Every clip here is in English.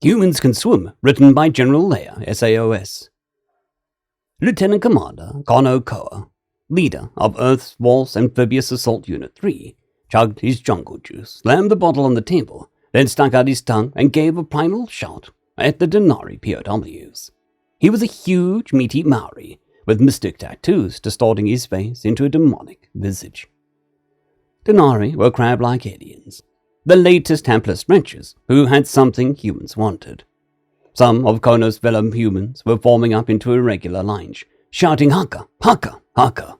Humans Can Swim, written by GeneralLeia-SAOS. Lieutenant Commander Kono Koa, leader of Earth's Waltz Amphibious Assault Unit 3, chugged his jungle juice, slammed the bottle on the table, then stuck out his tongue and gave a primal shout at the Denari POWs. He was a huge, meaty Maori, with mystic tattoos distorting his face into a demonic visage. Denari were crab-like aliens, the latest hapless wretches who had something humans wanted. Some of Kono's fellow humans were forming up into irregular lines, shouting haka, haka, haka.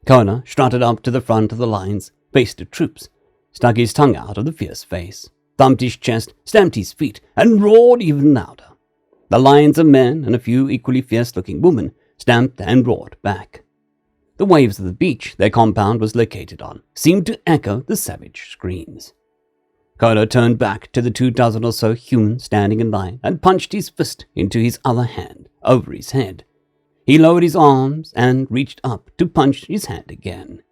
Kono strutted up to the front of the lines, faced the troops, stuck his tongue out of the fierce face, thumped his chest, stamped his feet, and roared even louder. The lines of men and a few equally fierce-looking women stamped and roared back. The waves of the beach their compound was located on seemed to echo the savage screams. Kono turned back to the 24 or so humans standing in line and punched his fist into his other hand over his head. He lowered his arms and reached up to punch his hand again.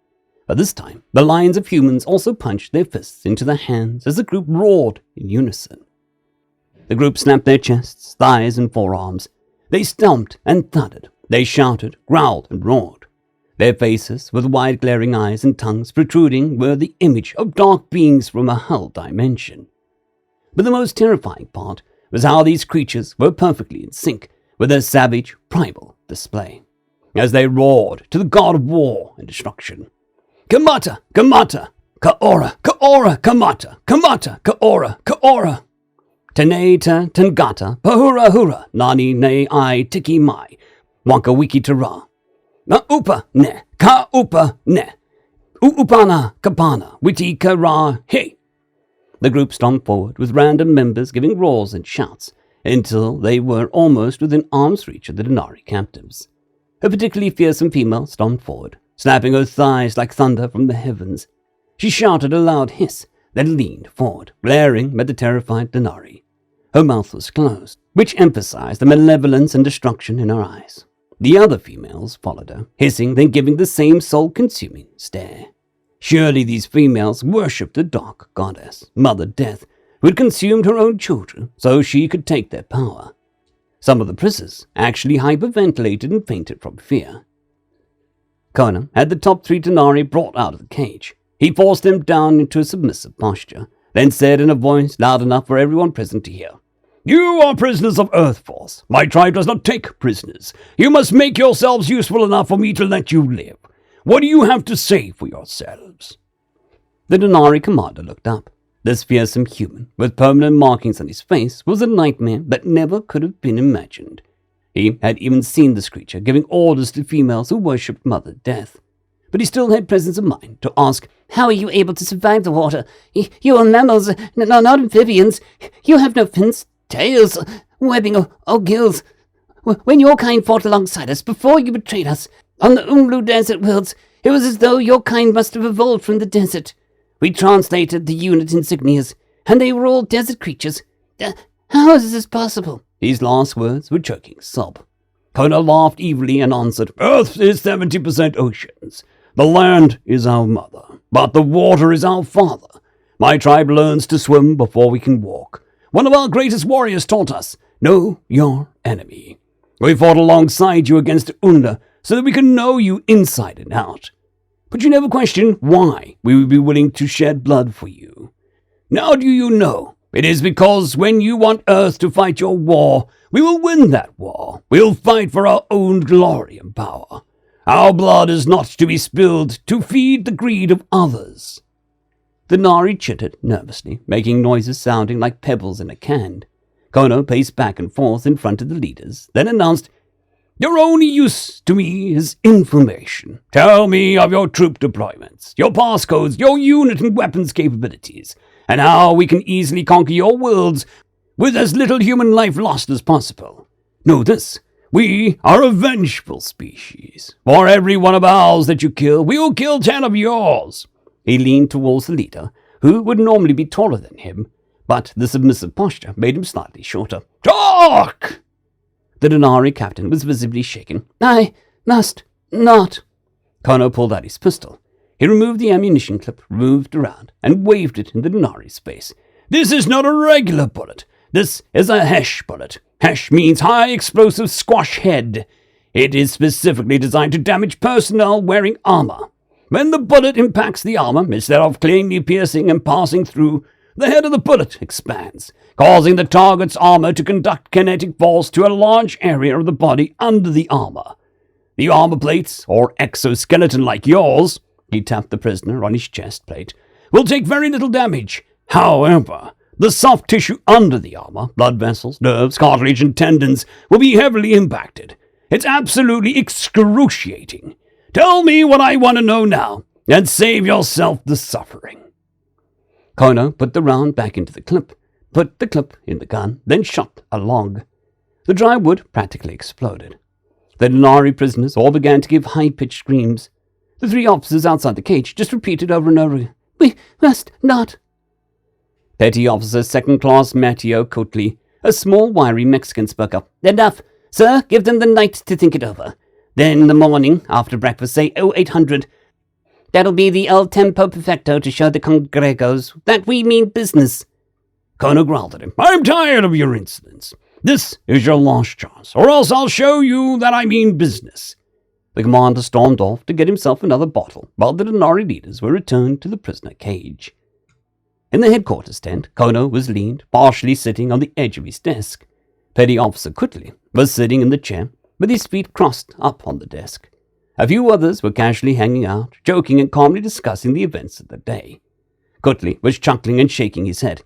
But this time, the lines of humans also punched their fists into their hands as the group roared in unison. The group snapped their chests, thighs, and forearms. They stomped and thudded. They shouted, growled, and roared. Their faces, with wide glaring eyes and tongues protruding, were the image of dark beings from a hell dimension. But the most terrifying part was how these creatures were perfectly in sync with their savage, primal display, as they roared to the god of war and destruction. Kamata, kamata, kaora, kaora, kamata, kamata, kaora, kaora. Taneta, tangata, pahura hura, nani ne I tiki mai, wanka wiki tara. Na upa ne, ka upa ne, uupana kapana, witi kara he. The group stomped forward with random members giving roars and shouts until they were almost within arm's reach of the Denari captives. A particularly fearsome female stomped forward, snapping her thighs like thunder from the heavens. She shouted a loud hiss, then leaned forward, glaring at the terrified Denari. Her mouth was closed, which emphasized the malevolence and destruction in her eyes. The other females followed her, hissing, then giving the same soul-consuming stare. Surely these females worshipped the dark goddess, Mother Death, who had consumed her own children so she could take their power. Some of the prisoners actually hyperventilated and fainted from fear. Kono had the top 3 Denari brought out of the cage. He forced them down into a submissive posture, then said in a voice loud enough for everyone present to hear, "You are prisoners of Earth Force. My tribe does not take prisoners. You must make yourselves useful enough for me to let you live. What do you have to say for yourselves?" The Denari commander looked up. This fearsome human, with permanent markings on his face, was a nightmare that never could have been imagined. He had even seen this creature giving orders to females who worshipped Mother Death. But he still had presence of mind to ask, "How are you able to survive the water? You are mammals, not amphibians. You have no fins, tails, webbing, or gills. When your kind fought alongside us before you betrayed us on the Umlu Desert Worlds, it was as though your kind must have evolved from the desert. We translated the unit insignias, and they were all desert creatures. How is this possible?" These last words were choking sob. Kono laughed evilly and answered, "Earth is 70% oceans. The land is our mother, but the water is our father. My tribe learns to swim before we can walk. One of our greatest warriors taught us, know your enemy. We fought alongside you against Unda so that we could know you inside and out. But you never questioned why we would be willing to shed blood for you. Now do you know? It is because when you want Earth to fight your war, we will win that war. We'll fight for our own glory and power. Our blood is not to be spilled to feed the greed of others." The Nari chittered nervously, making noises sounding like pebbles in a can. Kono paced back and forth in front of the leaders, then announced, "Your only use to me is information. Tell me of your troop deployments, your passcodes, your unit and weapons capabilities, and how we can easily conquer your worlds with as little human life lost as possible. Know this, we are a vengeful species. For every one of ours that you kill, we will kill 10 of yours." He leaned towards the leader, who would normally be taller than him, but the submissive posture made him slightly shorter. "Talk!" The Denari captain was visibly shaken. "I must not." Kono pulled out his pistol. He removed the ammunition clip, moved around, and waved it in the Denari's face. "This is not a regular bullet. This is a HESH bullet. HESH means high explosive squash head. It is specifically designed to damage personnel wearing armor. When the bullet impacts the armor, instead of cleanly piercing and passing through, the head of the bullet expands, causing the target's armor to conduct kinetic force to a large area of the body under the armor. The armor plates, or exoskeleton like yours, he tapped the prisoner on his chest plate, will take very little damage. However, the soft tissue under the armor, blood vessels, nerves, cartilage, and tendons, will be heavily impacted. It's absolutely excruciating. Tell me what I want to know now, and save yourself the suffering. Kono put the round back into the clip, put the clip in the gun, then shot a log. The dry wood practically exploded. The Denari prisoners all began to give high-pitched screams. The 3 officers outside the cage just repeated over and over, "We must not." Petty Officer Second Class Matteo Cotley, a small, wiry Mexican, spoke up. "Enough, sir. Give them the night to think it over. Then in the morning, after breakfast, say 0800. That'll be the El Tempo Perfecto to show the congregos that we mean business." Kono growled at him. "I'm tired of your insolence. This is your last chance, or else I'll show you that I mean business." The commander stormed off to get himself another bottle, while the Denari leaders were returned to the prisoner cage. In the headquarters tent, Kono was leaned, partially sitting on the edge of his desk. Petty Officer Cutley was sitting in the chair, with his feet crossed up on the desk. A few others were casually hanging out, joking and calmly discussing the events of the day. Cutley was chuckling and shaking his head.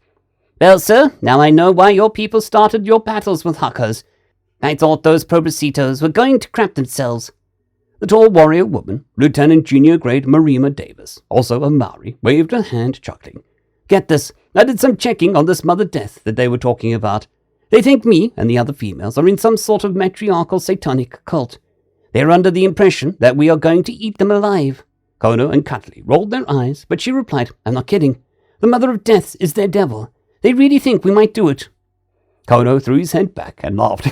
"Well, sir, now I know why your people started your battles with Huckers. I thought those Probrecitos were going to crap themselves." The tall warrior woman, Lieutenant Junior Grade Marima Davis, also a Maori, waved her hand, chuckling. "Get this, I did some checking on this Mother Death that they were talking about. They think me and the other females are in some sort of matriarchal satanic cult. They are under the impression that we are going to eat them alive." Kono and Cutley rolled their eyes, but she replied, "I'm not kidding. The Mother of Death is their devil. They really think we might do it." Kono threw his head back and laughed.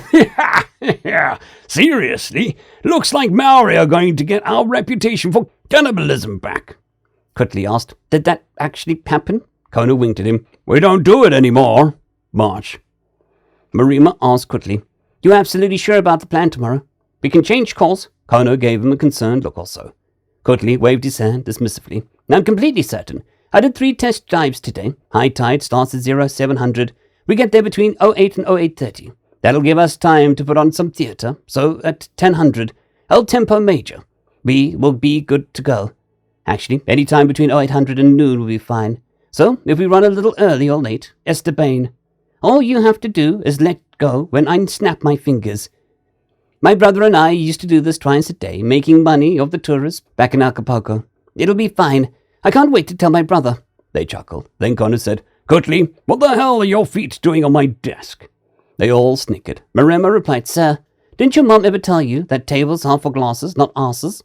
"Seriously? Looks like Maori are going to get our reputation for cannibalism back." Cutley asked, "Did that actually happen?" Kono winked at him. "We don't do it anymore. March." Marima asked Cutley, "You absolutely sure about the plan tomorrow? We can change course." Kono gave him a concerned look also. Cutley waved his hand dismissively. "I'm completely certain. I did 3 test dives today. High tide starts at 0700. We get there between 08 and 0830. That'll give us time to put on some theatre. So at 1000, El Tempo Major. We will be good to go. Actually, any time between 0800 and noon will be fine. So if we run a little early or late, Esteban. All you have to do is let go when I snap my fingers. My brother and I used to do this twice a day, making money off the tourists back in Acapulco. It'll be fine. I can't wait to tell my brother." They chuckled. Then Connor said, "Cutley, what the hell are your feet doing on my desk?" They all snickered. Marima replied, "Sir, didn't your mom ever tell you that tables are for glasses, not asses?"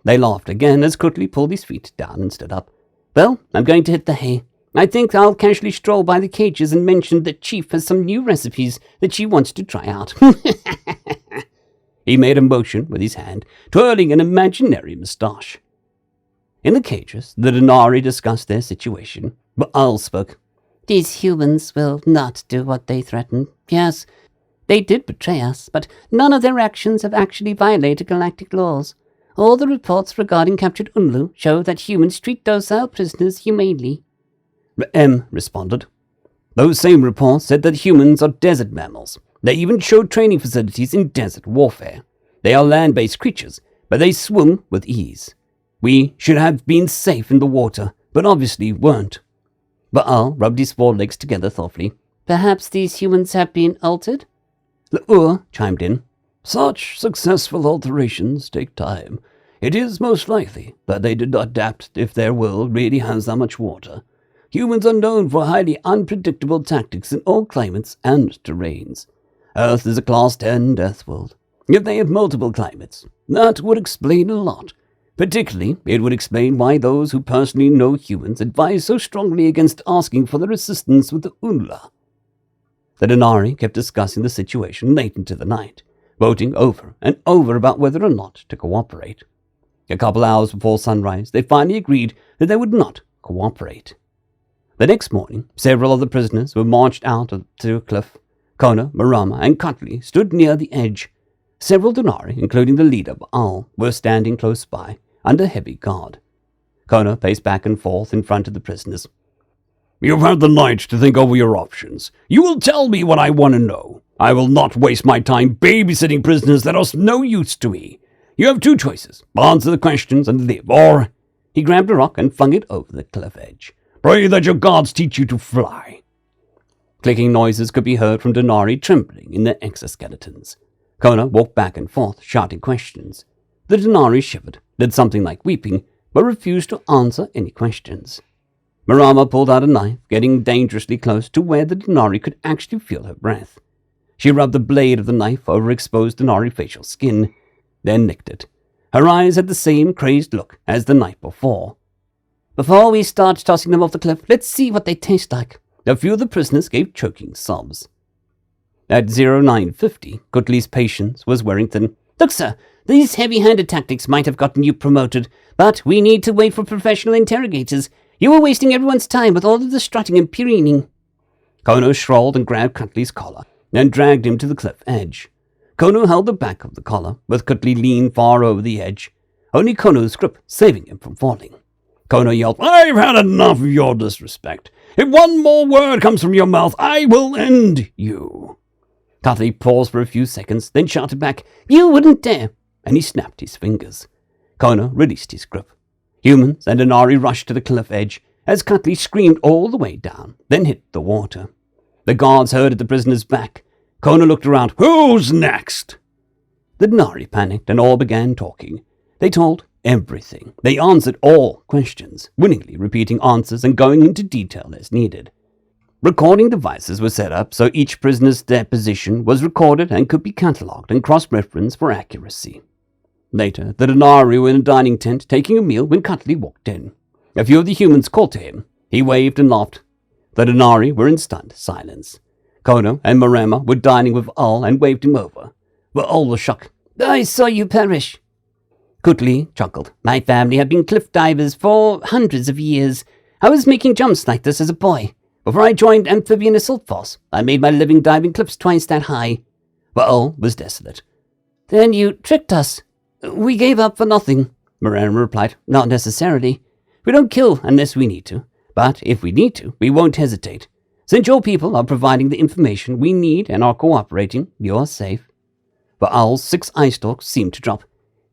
They laughed again as Cutley pulled his feet down and stood up. "Well, I'm going to hit the hay. I think I'll casually stroll by the cages and mention that Chief has some new recipes that she wants to try out." He made a motion with his hand, twirling an imaginary moustache. In the cages, the Denari discussed their situation, but Al spoke. "These humans will not do what they threaten. Yes, they did betray us, but none of their actions have actually violated galactic laws. All the reports regarding captured Unlu show that humans treat docile prisoners humanely." M responded. "Those same reports said that humans are desert mammals. They even showed training facilities in desert warfare. They are land-based creatures, but they swim with ease. We should have been safe in the water, but obviously weren't." Baal rubbed his forelegs together thoughtfully. "Perhaps these humans have been altered?" L'Ur chimed in. "Such successful alterations take time. It is most likely that they did not adapt if their world really has that much water. Humans are known for highly unpredictable tactics in all climates and terrains. Earth is a Class 10 Deathworld. If they have multiple climates, that would explain a lot. Particularly, it would explain why those who personally know humans advise so strongly against asking for their assistance with the Unla." The Denari kept discussing the situation late into the night, voting over and over about whether or not to cooperate. A couple hours before sunrise, they finally agreed that they would not cooperate. The next morning, several of the prisoners were marched out to a cliff. Kona, Marama, and Cutley stood near the edge. Several Denari, including the leader, Baal, were standing close by, under heavy guard. Kona paced back and forth in front of the prisoners. "You've had the night to think over your options. You will tell me what I want to know. I will not waste my time babysitting prisoners that are no use to me. You have two choices. Answer the questions and live, or—" He grabbed a rock and flung it over the cliff edge. "Pray that your gods teach you to fly." Clicking noises could be heard from Denari trembling in their exoskeletons. Kona walked back and forth, shouting questions. The Denari shivered, did something like weeping, but refused to answer any questions. Marama pulled out a knife, getting dangerously close to where the Denari could actually feel her breath. She rubbed the blade of the knife over exposed Denari facial skin, then licked it. Her eyes had the same crazed look as the night before. "Before we start tossing them off the cliff, let's see what they taste like." A few of the prisoners gave choking sobs. At 0950, Cutley's patience was wearing thin. "Look, sir, these heavy-handed tactics might have gotten you promoted, but we need to wait for professional interrogators. You were wasting everyone's time with all of the strutting and preening." Kono shrawled and grabbed Cutley's collar and dragged him to the cliff edge. Kono held the back of the collar, with Cutley leaned far over the edge, only Kono's grip saving him from falling. Kono yelled, "I've had enough of your disrespect. If one more word comes from your mouth, I will end you." Cutley paused for a few seconds, then shouted back, "You wouldn't dare!" and he snapped his fingers. Kono released his grip. Humans and Denari rushed to the cliff edge as Cutley screamed all the way down, then hit the water. The guards herded the prisoners back. Kono looked around. "Who's next?" The Denari panicked and all began talking. They told everything. They answered all questions, winningly repeating answers and going into detail as needed. Recording devices were set up so each prisoner's deposition was recorded and could be catalogued and cross-referenced for accuracy. Later, the Denari were in a dining tent taking a meal when Cutley walked in. A few of the humans called to him. He waved and laughed. The Denari were in stunned silence. Kono and Marama were dining with Ul and waved him over. But Ul was shocked. "I saw you perish." Cutley chuckled. "My family have been cliff divers for hundreds of years. I was making jumps like this as a boy. Before I joined Amphibian Assault Force, I made my living diving cliffs twice that high." But Ul was desolate. "Then you tricked us." "We gave up for nothing," Marama replied. "Not necessarily. We don't kill unless we need to. But if we need to, we won't hesitate. Since your people are providing the information we need and are cooperating, you're safe." But Ul's 6 eye stalks seemed to drop.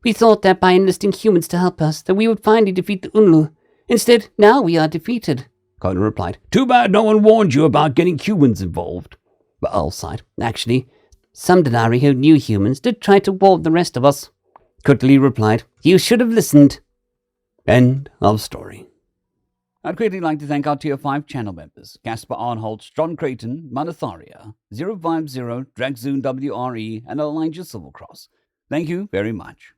"We thought that by enlisting humans to help us, that we would finally defeat the Unlu. Instead, now we are defeated." Kono replied, "Too bad no one warned you about getting humans involved." But Ul sighed. "Actually, some Denari who knew humans did try to warn the rest of us." Cutley replied, "You should have listened." End of story. I'd quickly like to thank our Tier 5 channel members, Casper Arnholtz, John Creighton, Manatharia, 050, Dragzoon WRE, and Elijah Silvercross. Thank you very much.